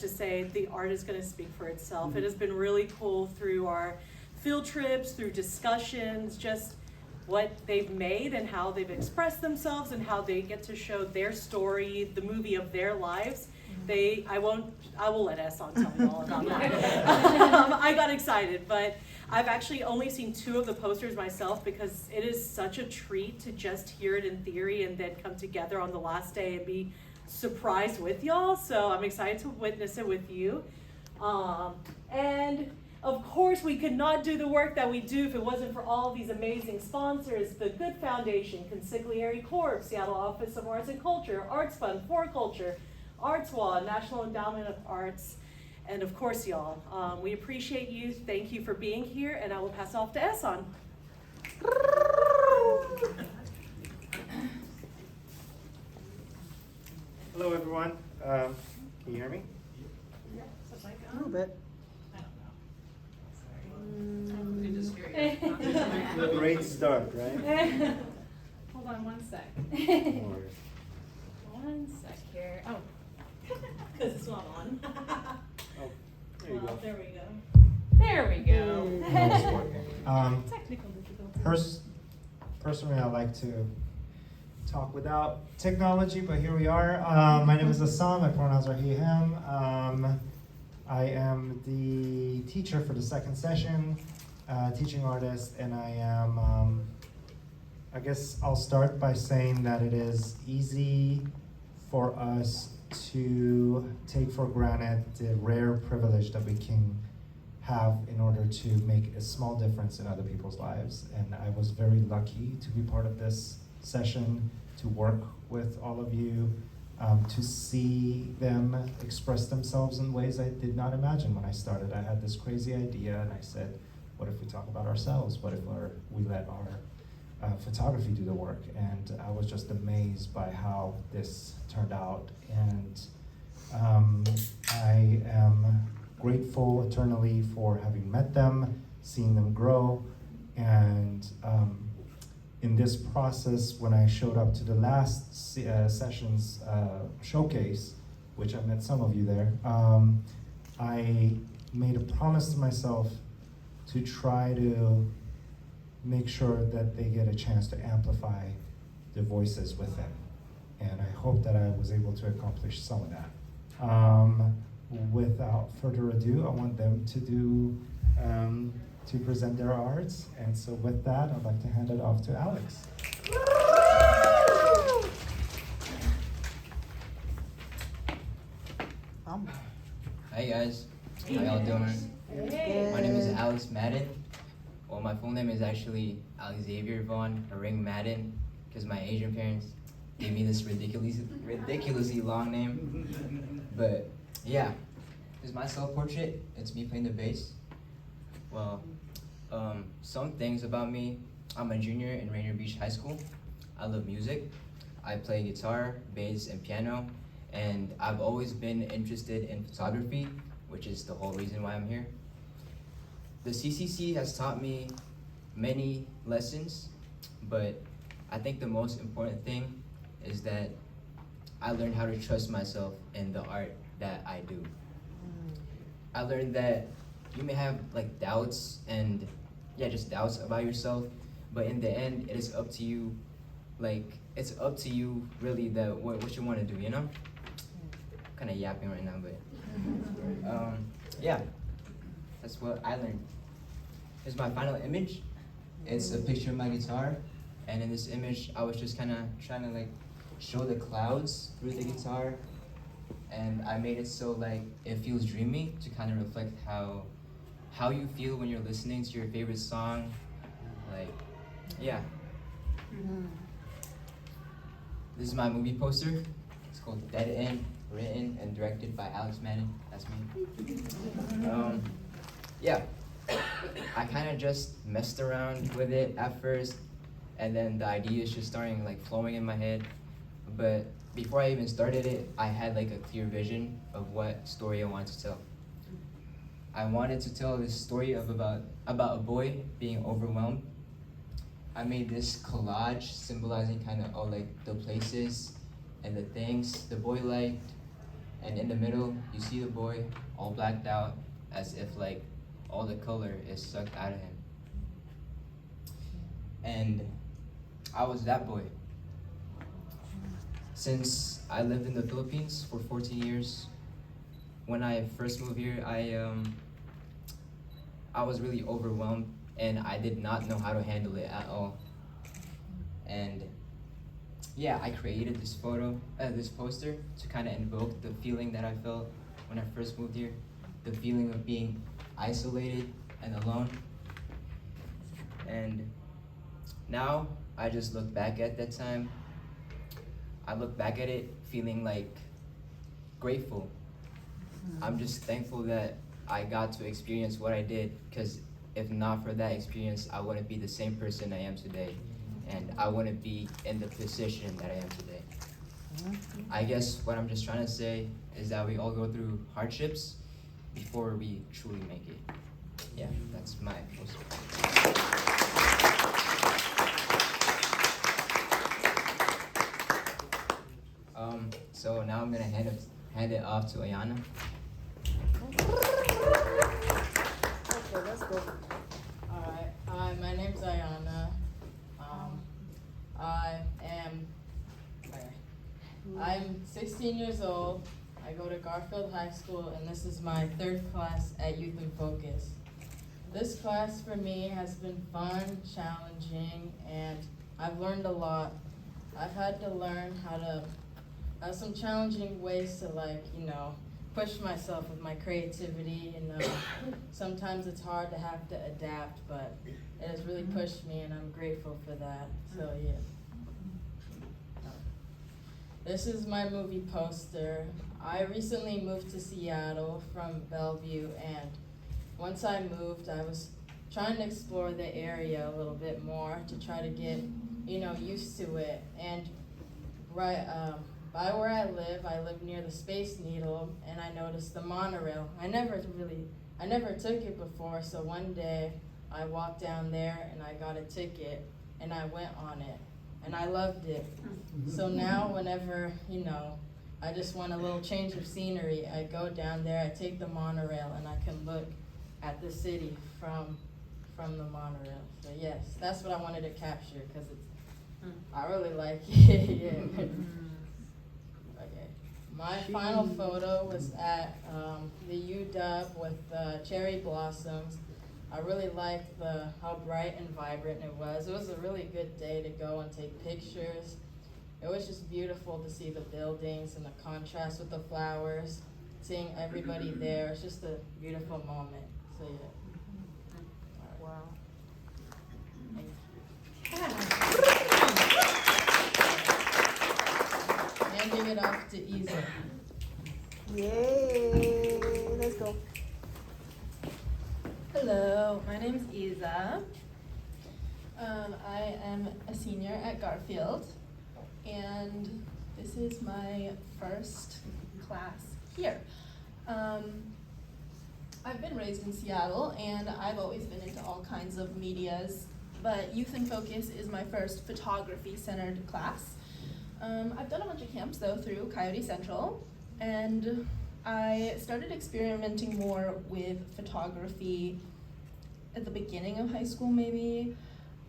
to say the art is going to speak for itself. It has been really cool through our field trips, through discussions, just what they've made and how they've expressed themselves and how they get to show their story, the movie of their lives. I will let Esson tell you all about that. I got excited, but I've actually only seen 2 of the posters myself because it is such a treat to just hear it in theory and then come together on the last day and be surprised with y'all. So I'm excited to witness it with you. And of course, we could not do the work that we do if it wasn't for all these amazing sponsors: the Good Foundation, Consigliere Corp, Seattle Office of Arts and Culture, Arts Fund, For Culture, ArtsWall, National Endowment of Arts, and of course, y'all. We appreciate you. Thank you for being here, and I will pass off to Esson. Hello, everyone. Can you hear me? A little bit. Great start, right? Hold on one sec. Or- One sec here. Oh, Because it's not on. Oh, there you go. There we go. there we go. It's working. Technical difficulty. Personally, I like to talk without technology, but here we are. My name is Assam. My pronouns are he, him. I am the teacher for the second session, teaching artist, and I am, I guess I'll start by saying that it is easy for us to take for granted the rare privilege that we can have in order to make a small difference in other people's lives. And I was very lucky to be part of this session, to work with all of you, to see them express themselves in ways I did not imagine when I started. I had this crazy idea and I said, what if we talk about ourselves? What if we let our photography do the work? And I was just amazed by how this turned out. And I am grateful eternally for having met them, seeing them grow, and in this process, when I showed up to the last session's showcase, which I met some of you there, I made a promise to myself to try to make sure that they get a chance to amplify their voices with them. And I hope that I was able to accomplish some of that. Without further ado, I want them to present their arts. And so with that, I'd like to hand it off to Alex. Hi guys, how y'all doing? Hey. My name is Alex Madden. Well, my full name is actually Alexavier Von Haring Madden, because my Asian parents gave me this ridiculously long name. But yeah, this is my self-portrait. It's me playing the bass. Well, some things about me: I'm a junior in Rainier Beach High School. I love music. I play guitar, bass, and piano, and I've always been interested in photography, which is the whole reason why I'm here. The CCC has taught me many lessons, but I think the most important thing is that I learned how to trust myself in the art that I do. I learned that you may have like doubts and just doubts about yourself, but in the end, it is up to you. Like, it's up to you really that what you want to do, you know? Kind of yapping right now, but yeah, that's what I learned. Here's my final image. It's a picture of my guitar, and in this image, I was just kind of trying to like show the clouds through the guitar, and I made it so like it feels dreamy to kind of reflect how you feel when you're listening to your favorite song. Like, yeah. This is my movie poster. It's called Dead End, written and directed by Alex Madden. That's me. Yeah, I kind of just messed around with it at first, and then the ideas just starting like flowing in my head. But before I even started it, I had like a clear vision of what story I wanted to tell. I wanted to tell this story about a boy being overwhelmed. I made this collage symbolizing kind of all like the places and the things the boy liked, And in the middle, you see the boy all blacked out as if like all the color is sucked out of him. And I was that boy. Since I lived in the Philippines for 14 years, when I first moved here, I was really overwhelmed and I did not know how to handle it at all. And yeah, I created this poster to kind of invoke the feeling that I felt when I first moved here, the feeling of being isolated and alone. And now I just look back at that time. I look back at it feeling like grateful. I'm just thankful that I got to experience what I did, because if not for that experience, I wouldn't be the same person I am today, and I wouldn't be in the position that I am today. I guess what I'm just trying to say is that we all go through hardships before we truly make it. Yeah, that's my poster. So now I'm gonna hand it off to Ayana. Okay, let's go. Alright, hi, my name's Ayana. I'm 16 years old. I go to Garfield High School, and this is my third class at Youth in Focus. This class for me has been fun, challenging, and I've learned a lot. I've had to learn how to some challenging ways to push myself with my creativity, and sometimes it's hard to have to adapt, but it has really pushed me, and I'm grateful for that. So yeah. This is my movie poster. I recently moved to Seattle from Bellevue, and once I moved, I was trying to explore the area a little bit more to try to get, used to it. And by where I live near the Space Needle, and I noticed the monorail. I never took it before, so one day I walked down there and I got a ticket and I went on it, and I loved it. So now whenever, I just want a little change of scenery, I go down there, I take the monorail, and I can look at the city from the monorail. So yes, that's what I wanted to capture, because I really like it. Yeah. Okay. My final photo was at the UW with cherry blossoms. I really liked how bright and vibrant it was. It was a really good day to go and take pictures. It was just beautiful to see the buildings and the contrast with the flowers, seeing everybody there. It's just a beautiful moment. So yeah. Wow. Handing it off to Isa. Yay! Let's go. Hello, my name's Isa. I am a senior at Garfield, and this is my first class here. I've been raised in Seattle, and I've always been into all kinds of medias, but Youth in Focus is my first photography-centered class. I've done a bunch of camps, though, through Coyote Central, and I started experimenting more with photography at the beginning of high school, maybe,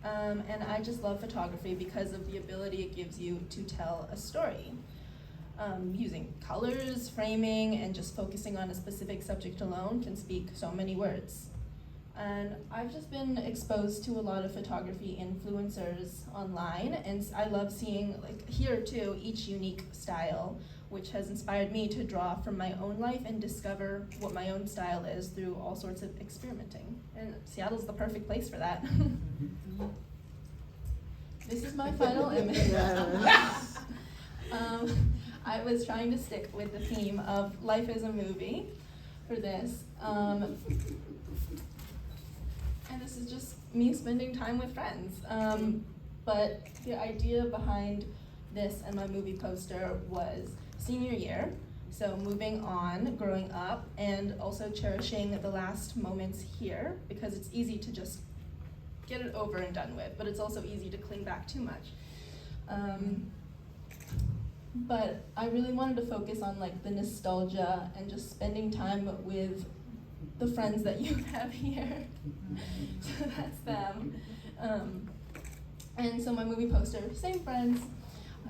and I just love photography because of the ability it gives you to tell a story. Using colors, framing, and just focusing on a specific subject alone can speak so many words. And I've just been exposed to a lot of photography influencers online, and I love seeing, here too, each unique style, which has inspired me to draw from my own life and discover what my own style is through all sorts of experimenting. And Seattle's the perfect place for that. This is my final image. I was trying to stick with the theme of life as a movie for this. And this is just me spending time with friends. But the idea behind this and my movie poster was senior year, so moving on, growing up, and also cherishing the last moments here, because it's easy to just get it over and done with, but it's also easy to cling back too much. but I really wanted to focus on like the nostalgia and just spending time with the friends that you have here. So that's them. And so my movie poster, same friends.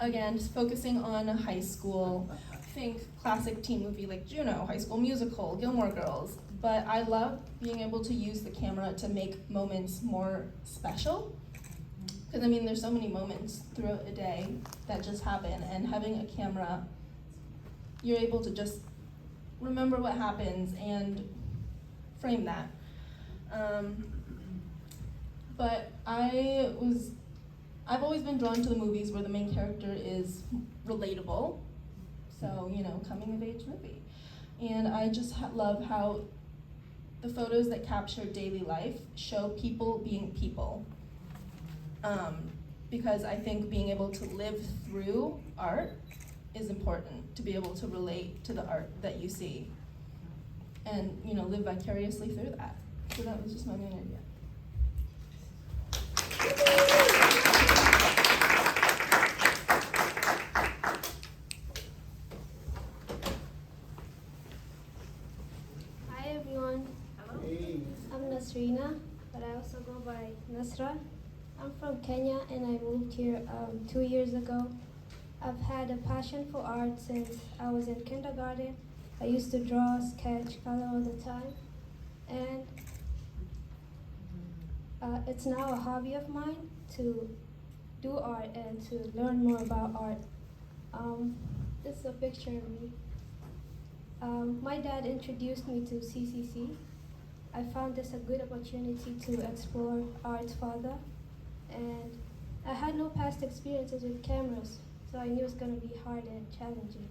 Again, just focusing on high school. Think classic teen movie like Juno, High School Musical, Gilmore Girls. But I love being able to use the camera to make moments more special. Because I mean, there's so many moments throughout a day that just happen, and having a camera, you're able to just remember what happens and frame that. But I've always been drawn to the movies where the main character is relatable. So, you know, coming of age movie. And I just love how the photos that capture daily life show people being people. Because I think being able to live through art is important, to be able to relate to the art that you see and, you know, live vicariously through that. So that was just my main idea. Hi everyone. I'm Nasrina, but I also go by Nasra. I'm from Kenya and I moved here 2 years ago. I've had a passion for art since I was in kindergarten. I used to draw, sketch, color all the time. And it's now a hobby of mine to do art and to learn more about art. This is a picture of me. My dad introduced me to CCC. I found this a good opportunity to explore art further, and I had no past experiences with cameras, so I knew it was going to be hard and challenging.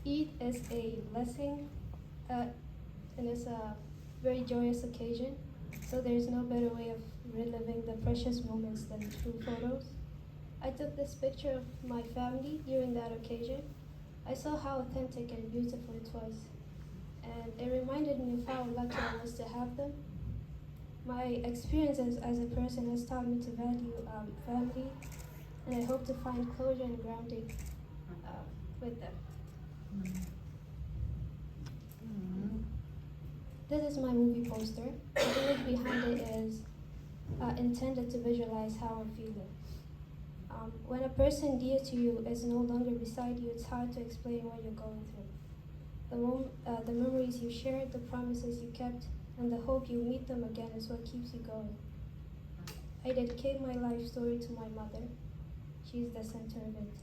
Eid is a blessing, and it's a very joyous occasion, so there is no better way of reliving the precious moments than through photos. I took this picture of my family during that occasion. I saw how authentic and beautiful it was, and it reminded me of how lucky I was to have them. My experiences as a person has taught me to value family, and I hope to find closure and grounding with them. This is my movie poster. The image behind it is intended to visualize how I'm feeling. When a person dear to you is no longer beside you, it's hard to explain what you're going through. The memories you shared, the promises you kept, and the hope you'll meet them again is what keeps you going. I dedicate my life story to my mother. She's the center of it.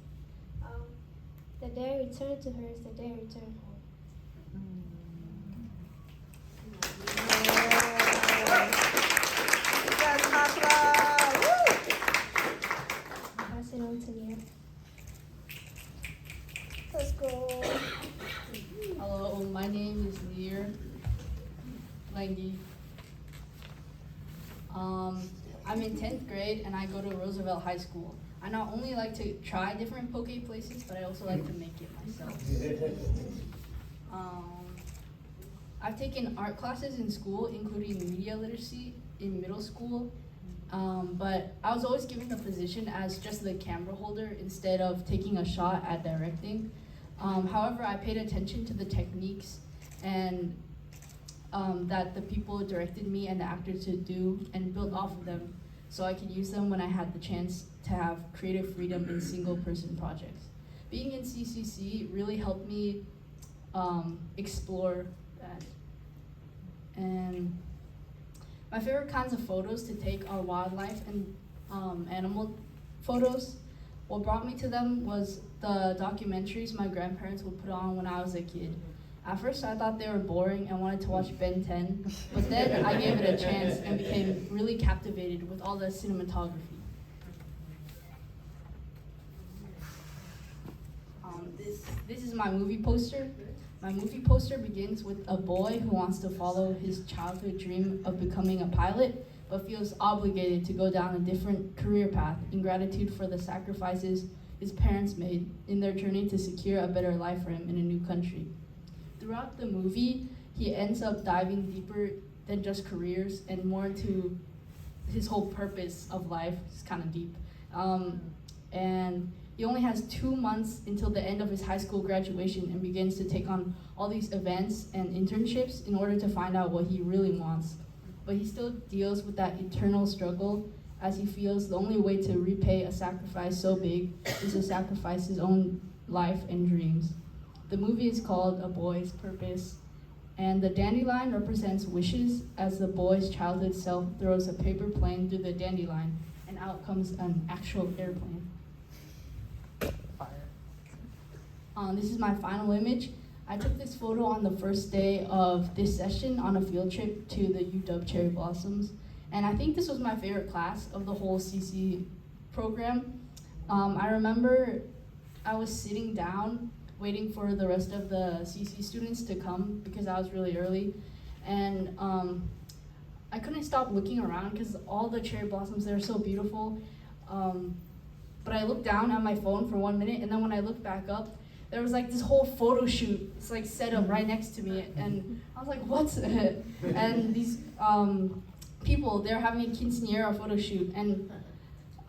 The day I return to her is the day I return home. Pass it on to Nia. Let's go. Hello, my name is Lear Langi. I'm in 10th grade and I go to Roosevelt High School. I not only like to try different poke places, but I also like to make it myself. I've taken art classes in school, including media literacy in middle school, but I was always given the position as just the camera holder instead of taking a shot at directing. However, I paid attention to the techniques and that the people directed me and the actors to do and built off of them so I could use them when I had the chance to have creative freedom in single-person projects. Being in CCC really helped me explore that. And my favorite kinds of photos to take are wildlife and animal photos. What brought me to them was the documentaries my grandparents would put on when I was a kid. At first I thought they were boring and wanted to watch Ben 10, but then I gave it a chance and became really captivated with all the cinematography. This is my movie poster. My movie poster begins with a boy who wants to follow his childhood dream of becoming a pilot, but feels obligated to go down a different career path in gratitude for the sacrifices his parents made in their journey to secure a better life for him in a new country. Throughout the movie, he ends up diving deeper than just careers and more into his whole purpose of life. It's kind of deep. And he only has 2 months until the end of his high school graduation and begins to take on all these events and internships in order to find out what he really wants. But he still deals with that eternal struggle as he feels the only way to repay a sacrifice so big is to sacrifice his own life and dreams. The movie is called A Boy's Purpose, and the dandelion represents wishes as the boy's childhood self throws a paper plane through the dandelion, and out comes an actual airplane. This is my final image. I took this photo on the first day of this session on a field trip to the UW Cherry Blossoms. And I think this was my favorite class of the whole CC program. I remember I was sitting down waiting for the rest of the CC students to come because I was really early. And I couldn't stop looking around because all the cherry blossoms, they're so beautiful. But I looked down at my phone for 1 minute, and then when I looked back up, there was like this whole photo shoot. It's like set up right next to me, and I was like, "What's it?" And these people, they're having a quinceañera photo shoot, and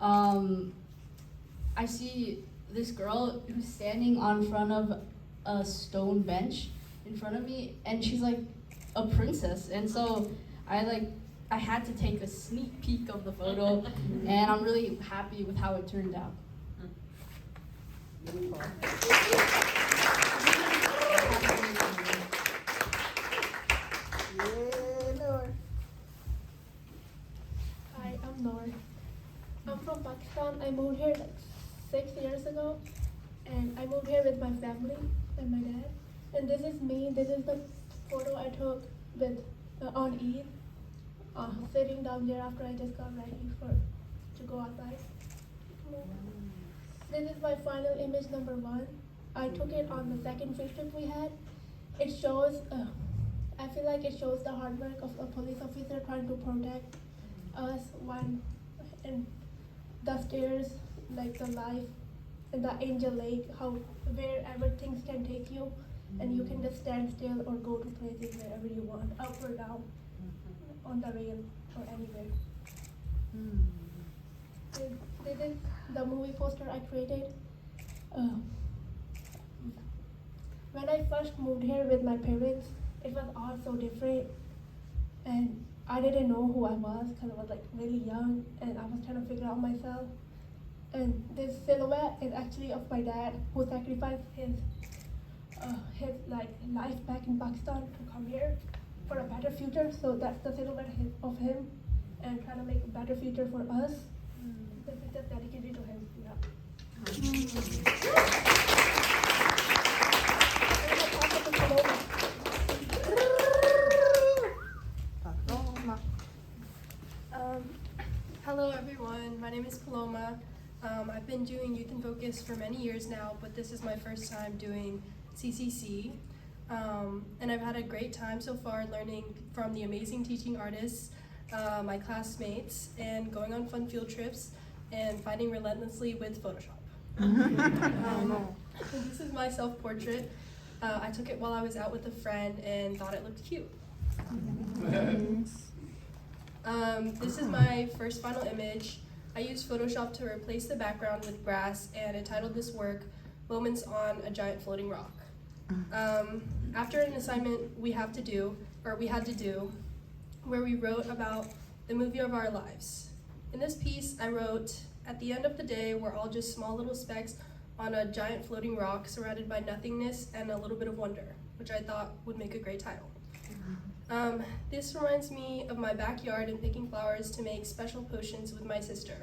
I see this girl who's standing on front of a stone bench in front of me, and she's like a princess, and so I had to take a sneak peek of the photo, and I'm really happy with how it turned out. Hi, I'm Noor. I'm from Pakistan. I moved here like 6 years ago, and I moved here with my family and my dad. And this is me. This is the photo I took with on Eid, sitting down there after I just got ready to go outside. This is my final image number 1. I took it on the second field trip we had. It shows, I feel like it shows the hard work of a police officer trying to protect us when in the stairs, like the life in the Angel Lake, how wherever things can take you, and you can just stand still or go to places wherever you want, up or down, on the rail or anywhere. This is the movie poster I created. When I first moved here with my parents, it was all so different, and I didn't know who I was because I was like really young, and I was trying to figure out myself. And this silhouette is actually of my dad, who sacrificed his like life back in Pakistan to come here for a better future. So that's the silhouette of him, and trying to make a better future for us. This is just dedicated to him. Hello everyone, my name is Paloma. I've been doing Youth in Focus for many years now, but this is my first time doing CCC. And I've had a great time so far learning from the amazing teaching artists, my classmates, and going on fun field trips and fighting relentlessly with Photoshop. This is my self-portrait. I took it while I was out with a friend and thought it looked cute. This is my first final image. I used Photoshop to replace the background with grass and entitled this work, Moments on a Giant Floating Rock. After an assignment we had to do, where we wrote about the movie of our lives. In this piece, I wrote, at the end of the day, we're all just small little specks on a giant floating rock surrounded by nothingness and a little bit of wonder, which I thought would make a great title. This reminds me of my backyard and picking flowers to make special potions with my sister.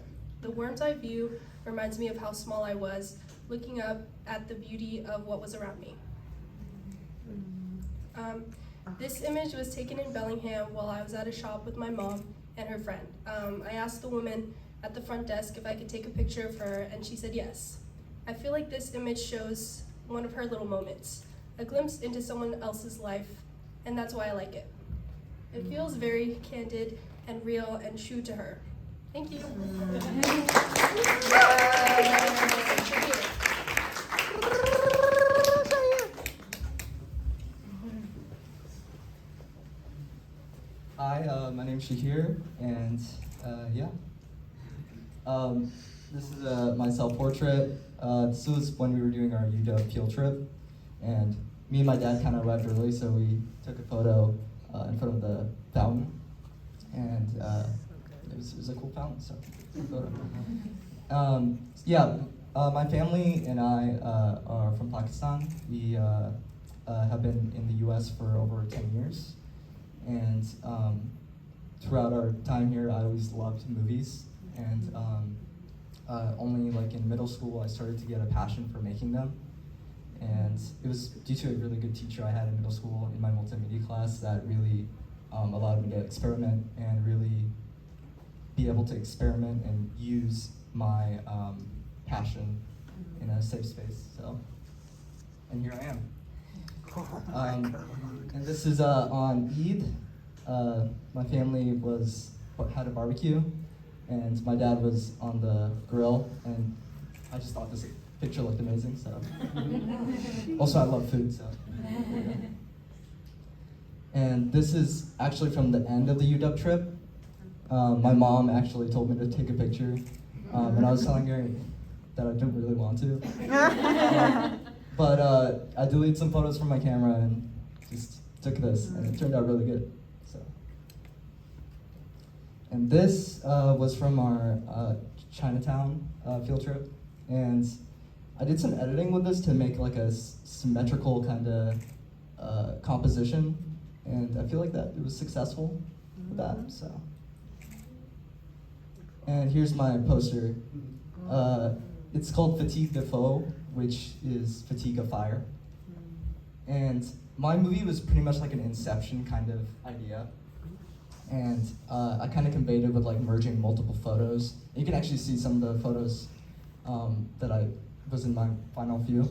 The worm's eye view reminds me of how small I was, looking up at the beauty of what was around me. This image was taken in Bellingham while I was at a shop with my mom and her friend. I asked the woman at the front desk if I could take a picture of her, and she said yes. I feel like this image shows one of her little moments, a glimpse into someone else's life, and that's why I like it. It feels very candid and real and true to her. Thank you. Hi, my name's Shahir, and Yeah. This is my self-portrait. This was when we were doing our UW field trip, and me and my dad kind of arrived early, so we took a photo in front of the fountain, and it was a cool fountain, so photo. My family and I are from Pakistan. We have been in the U.S. for over 10 years, and throughout our time here, I always loved movies, and only like in middle school, I started to get a passion for making them. And it was due to a really good teacher I had in middle school in my multimedia class that really allowed me to experiment and really be able to experiment and use my passion in a safe space. So, and here I am. And this is on Eid. My family had a barbecue, and my dad was on the grill, and I just thought this picture looked amazing, so. Also, I love food, so. And this is actually from the end of the UW trip. My mom actually told me to take a picture, and I was telling her that I didn't really want to. But I deleted some photos from my camera and just took this, and it turned out really good. So. And this was from our Chinatown field trip, and I did some editing with this to make like a symmetrical kind of composition, and I feel like that it was successful with that. So, and here's my poster. It's called Fatigue de Faux, which is Fatigue of Fire. And my movie was pretty much like an Inception kind of idea, and I kind of conveyed it with like merging multiple photos. You can actually see some of the photos that I was in my final few.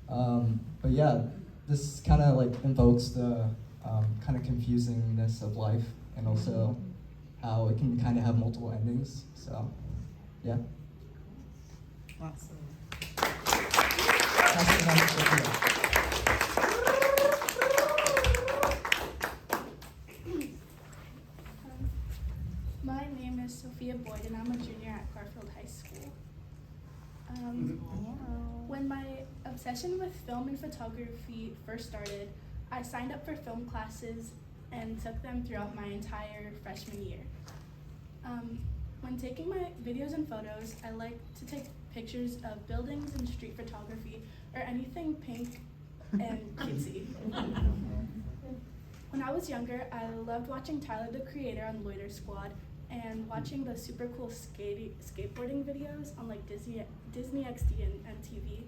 But yeah, this kind of like invokes the kind of confusingness of life, and also how it can kind of have multiple endings. So, yeah. Awesome. My name is Sophia Boyd, and I'm a junior at Garfield High School. When my obsession with film and photography first started, I signed up for film classes and took them throughout my entire freshman year. When taking my videos and photos, I like to take pictures of buildings and street photography, or anything pink and cutesy. When I was younger, I loved watching Tyler, the Creator, on Loiter Squad, and watching the super cool skateboarding videos on like Disney XD and MTV.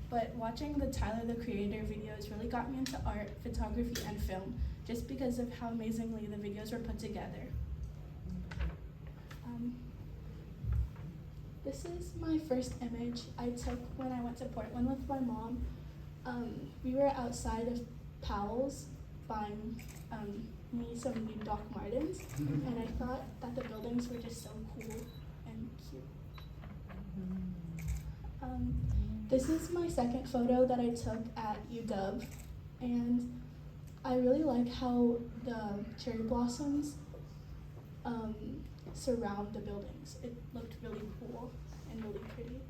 But watching the Tyler, the Creator videos really got me into art, photography, and film, just because of how amazingly the videos were put together. This is my first image I took when I went to Portland with my mom. We were outside of Powell's buying me some new Doc Martens, and I thought that the buildings were just so cool and cute. This is my second photo that I took at UW, and I really like how the cherry blossoms surround the buildings. It looked really cool and really pretty.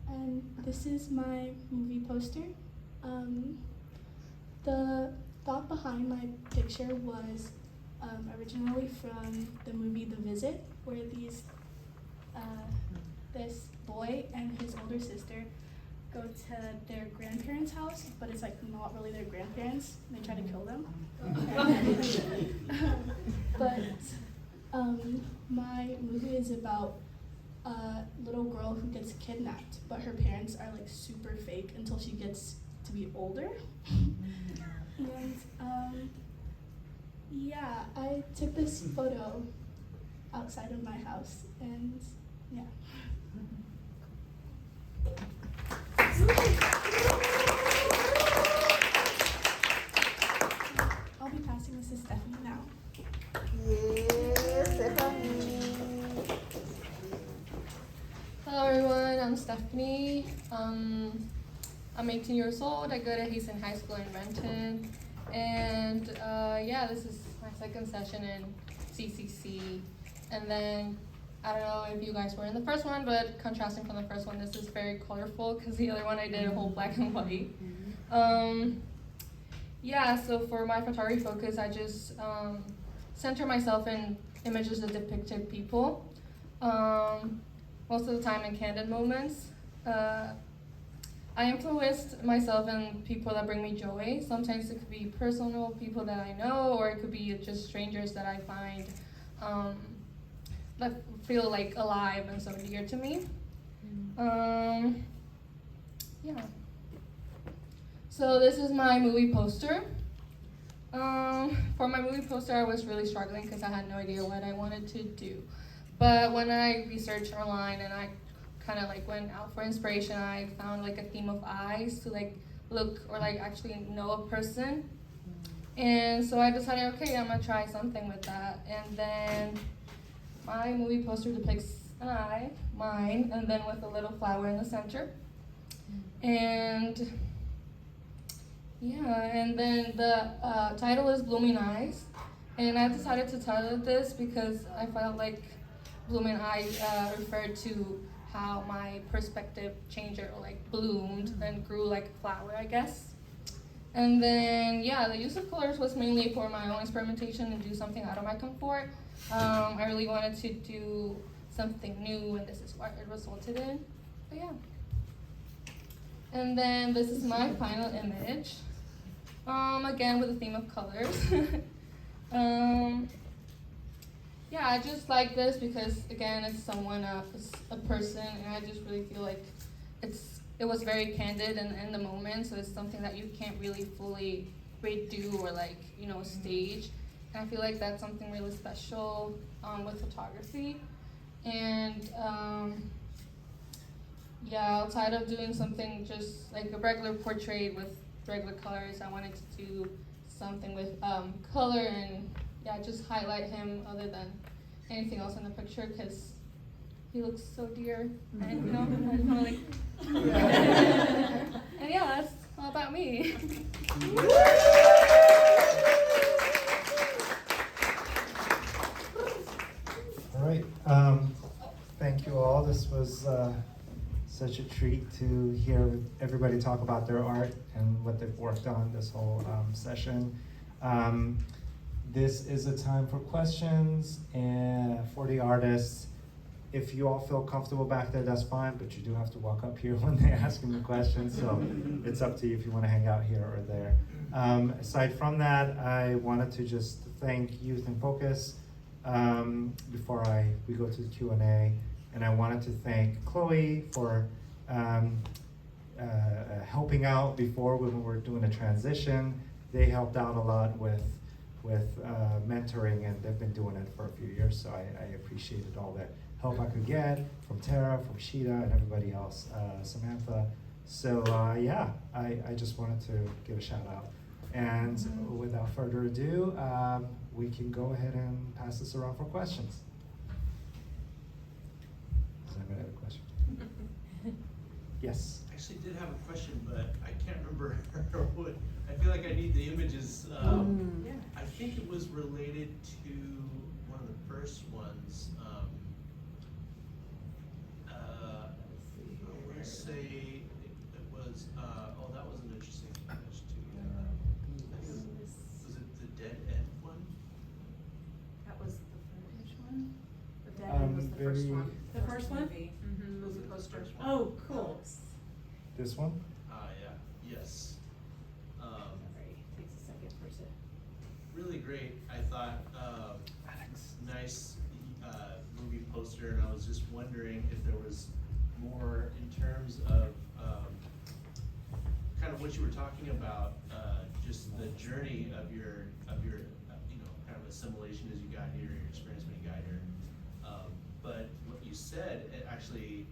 And this is my movie poster. The thought behind my picture was originally from the movie The Visit, where this boy and his older sister go to their grandparents' house, but it's like not really their grandparents, and they try to kill them. But my movie is about a little girl who gets kidnapped, but her parents are like super fake until she gets to be older. And yeah, I took this photo outside of my house, and yeah. I'll be passing this to Stephanie now. Yes, Stephanie. Hello everyone, I'm Stephanie. I'm 18 years old. I go to Hazen High School in Renton. And yeah, this is my second session in CCC. And then, I don't know if you guys were in the first one, but contrasting from the first one, this is very colorful because the other one I did a whole black and white. Yeah, so for my photography focus, I just center myself in images that depicted people. Most of the time in candid moments. I influenced myself in people that bring me joy. Sometimes it could be personal people that I know, or it could be just strangers that I find that feel like alive and so dear to me. Yeah. So this is my movie poster. For my movie poster, I was really struggling because I had no idea what I wanted to do. But when I researched online and I kind of like went out for inspiration, I found like a theme of eyes to like look or like actually know a person. And so I decided, okay, I'm gonna try something with that. And then my movie poster depicts an eye, mine, and then with a little flower in the center. And yeah, and then the title is Blooming Eyes. And I decided to title it this because I felt like blooming eyes referred to how my perspective changed or like bloomed and grew like a flower, I guess. And then, yeah, the use of colors was mainly for my own experimentation and do something out of my comfort. I really wanted to do something new, and this is what it resulted in. But yeah. And then this is my final image. Again, with the theme of colors. Yeah, I just like this because, again, it's someone, a person, and I just really feel like it was very candid and in the moment, so it's something that you can't really fully redo or like, you know, stage. And I feel like that's something really special with photography. And yeah, outside of doing something just like a regular portrait with regular colors, I wanted to do something with color and yeah, just highlight him other than anything else in the picture because he looks so dear, and you know, I just wanna, like, and yeah, that's all about me. All right, thank you all. This was such a treat to hear everybody talk about their art and what they've worked on this whole session. This is a time for questions and for the artists. If you all feel comfortable back there, that's fine, but you do have to walk up here when they ask you questions, so it's up to you if you want to hang out here or there. Aside from that, I wanted to just thank Youth in Focus before we go to the Q&A, and I wanted to thank Chloe for helping out before when we were doing the transition. They helped out a lot with mentoring, and they've been doing it for a few years, so I appreciated all that help I could get from Tara, from Sheeta, and everybody else, Samantha. So yeah, I just wanted to give a shout out. And without further ado, we can go ahead and pass this around for questions. Does anybody have a question? Yes. I actually did have a question, but I can't remember what. I feel like I need the images. Yeah. I think it was related to one of the first ones. I want to say it was, oh, that was an interesting image too. Was it the Dead End one? That was the first one? The dead end was the first one. The first one? Mm-hmm. Was the poster. Oh, cool. This one? Yeah, yes. Sorry, takes a second for it. Really great, I thought, nice movie poster, and I was just wondering if there was more in terms of kind of what you were talking about, just the journey of your you know, kind of assimilation as you got here, your experience when you got here. But what you said, it actually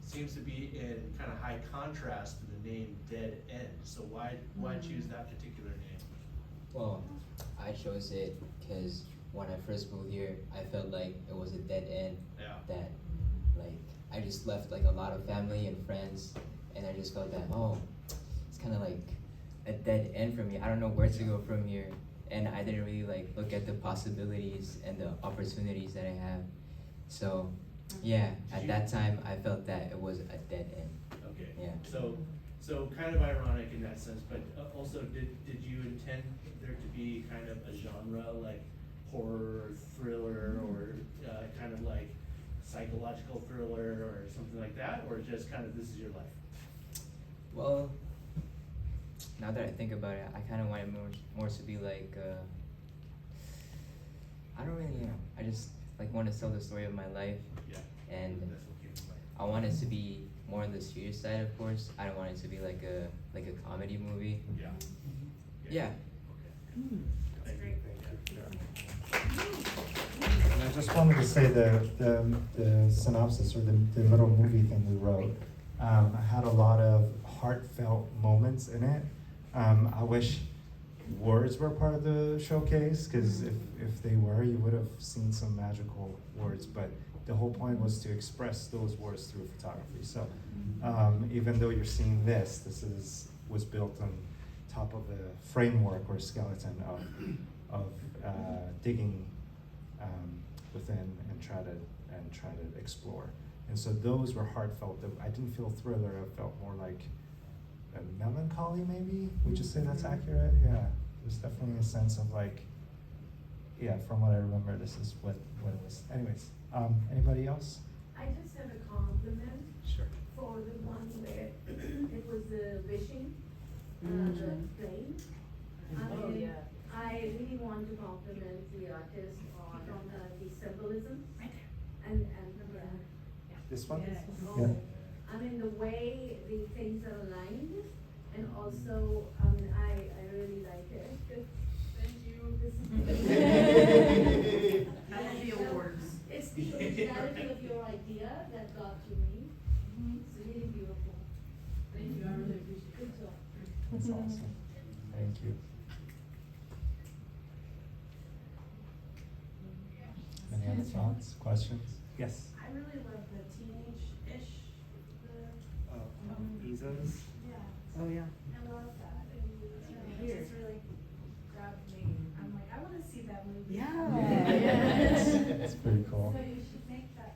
seems to be in kind of high contrast to the name Dead End. So why choose that particular name? Well, I chose it because when I first moved here, I felt like it was a dead end. Yeah. That, like, I just left like a lot of family and friends, and I just felt that, oh, it's kind of like a dead end for me. I don't know where to go from here, and I didn't really like look at the possibilities and the opportunities that I have. So, yeah, at that time I felt that it was a dead end. Okay. Yeah. So kind of ironic in that sense, but also did you intend there to be kind of a genre like horror, thriller, or kind of like psychological thriller or something like that, or just kind of this is your life? Well, now that I think about it, I kind of want it more to be like, I don't really know. I just like want to tell the story of my life. Yeah. And That's what came to mind. I want it to be more on the serious side, of course. I don't want it to be like a comedy movie. Yeah. Yeah. Thank you. And I just wanted to say the synopsis or the little movie thing we wrote had a lot of heartfelt moments in it. I wish words were part of the showcase, because if they were, you would have seen some magical words, but the whole point was to express those words through photography. So even though you're seeing this was built on top of a framework or a skeleton of digging within and try to explore. And so those were heartfelt. I didn't feel thriller. I felt more like a melancholy, maybe. Would you say that's accurate? Yeah. There's definitely a sense of like, yeah, from what I remember, this is what it was. Anyways, anybody else? I just have a compliment. Sure. For the one where it was the wishing, the plane. Oh, yeah. I really want to compliment the artist on the symbolism. And This one? yes, Yeah. I mean, the way the things are aligned, and also, I mean, I really like it. Thank you. I love the awards. It's the originality of your idea that got to me. It's really beautiful. Thank you, I really appreciate it. Good job. That's awesome. Thank you. Any other thoughts, questions? Yes. I really love the teenage-ish, Visas. yeah. Oh, yeah. I love that. It just really grabbed me. I'm like, I wanna see that movie. It's pretty cool. So you should make that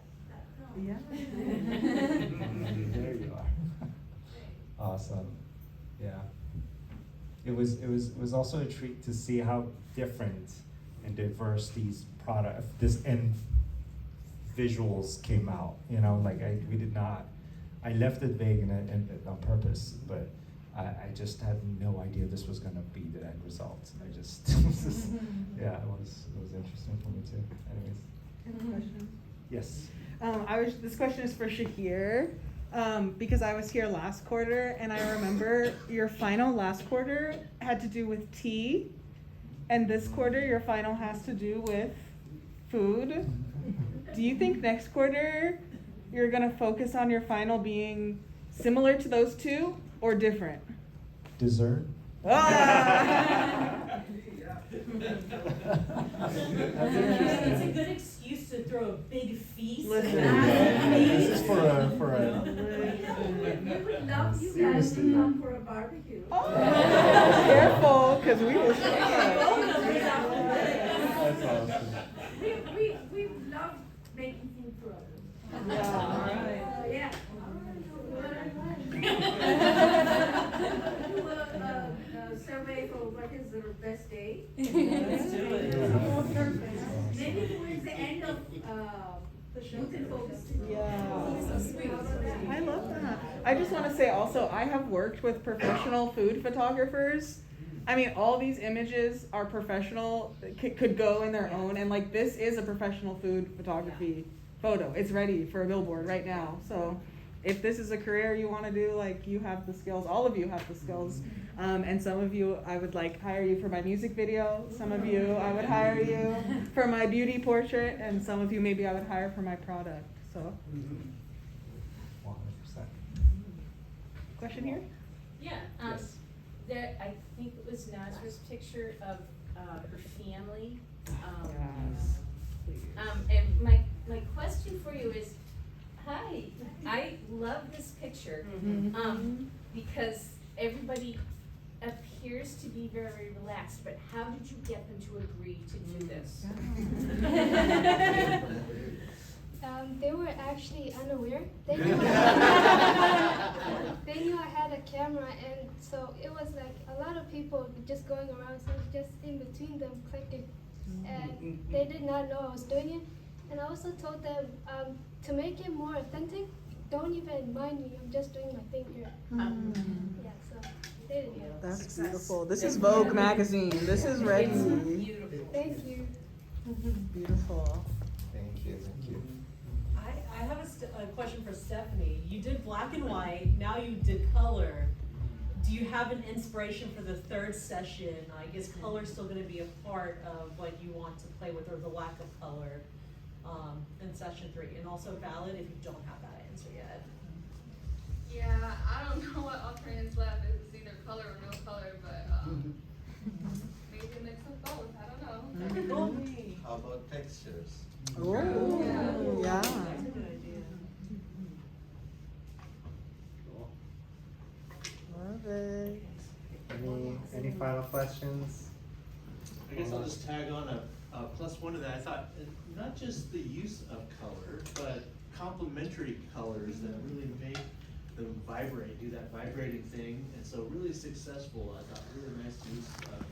film. There you are. Awesome. Yeah. It was also a treat to see how different and diverse these this end visuals came out. You know, like I left it vague and on purpose, but I just had no idea this was gonna be the end result. I just, yeah, it was interesting for me too. Anyways. Any questions? Yes. This question is for Shahir, because I was here last quarter and I remember your final last quarter had to do with tea, and this quarter your final has to do with food. Do you think next quarter you're gonna focus on your final being similar to those two or different? Dessert. Ah! It's a good excuse to throw a big feast. Listen. This is for a We would love you guys to Seriously. come for a barbecue. Careful, because we will show That's awesome. We love making food for others. Yeah. Yeah. Do a survey for what is their best day. Let's do it. Maybe towards the end of the show, you can focus. I love that. I just want to say also, I have worked with professional food photographers. I mean, all these images are professional, could go in their own, and like this is a professional food photography photo. It's ready for a billboard right now. So if this is a career you want to do, like you have the skills, all of you have the skills. And some of you, I would like hire you for my music video. Some of you, I would hire you for my beauty portrait, and some of you maybe I would hire for my product. So, 100%. question here? Yeah, Yes. there, I think it was Nazra's picture of her family. Yes, please. And my question for you is, hi, I love this picture, because everybody appears to be very relaxed, but how did you get them to agree to do this? They were actually unaware. They knew, they knew I had a camera, and so it was like a lot of people just going around, so it was just in between them clicking. And they did not know I was doing it. And I also told them to make it more authentic, don't even mind me, I'm just doing my thing here. Yeah, so they didn't know. That's beautiful. This is Vogue magazine. This is ready. Beautiful. Thank you. Beautiful. Thank you, thank you. I have a question for Stephanie. You did black and white, now you did color. Do you have an inspiration for the third session? I guess color's still gonna be a part of what you want to play with, or the lack of color in session 3. And also valid if you don't have that answer yet. Yeah, I don't know what alternates left. It's either color or no color, but maybe a mix of both. I don't know. How about textures? Oh, yeah. That's a good idea. Love it. Any final questions? I guess I'll just tag on a +1 to that. I thought not just the use of color, but complementary colors that really make them vibrate, do that vibrating thing. And so really successful. I thought really nice use of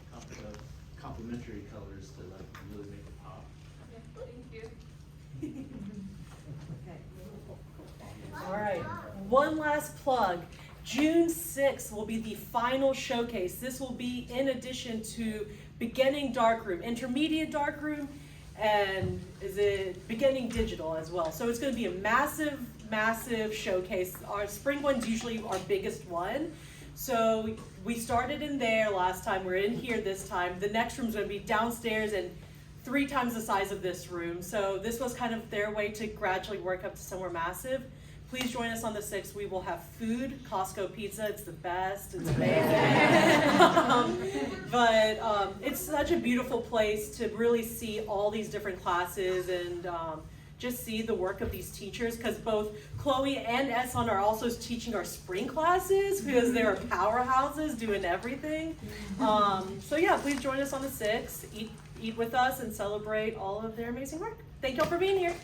complementary colors to like really make it pop. Thank you. All right, one last plug. June 6th will be the final showcase. This will be in addition to beginning darkroom, intermediate darkroom, and beginning digital as well. So it's going to be a massive, massive showcase. Our spring one's usually our biggest one. So we started in there last time, we're in here this time. The next room's going to be downstairs and 3 times the size of this room. So this was kind of their way to gradually work up to somewhere massive. Please join us on the 6th. We will have food, Costco pizza. It's the best. It's amazing. But it's such a beautiful place to really see all these different classes and just see the work of these teachers, because both Chloe and Esson are also teaching our spring classes because they're powerhouses doing everything. So yeah, please join us on the 6th. Eat with us and celebrate all of their amazing work. Thank y'all for being here.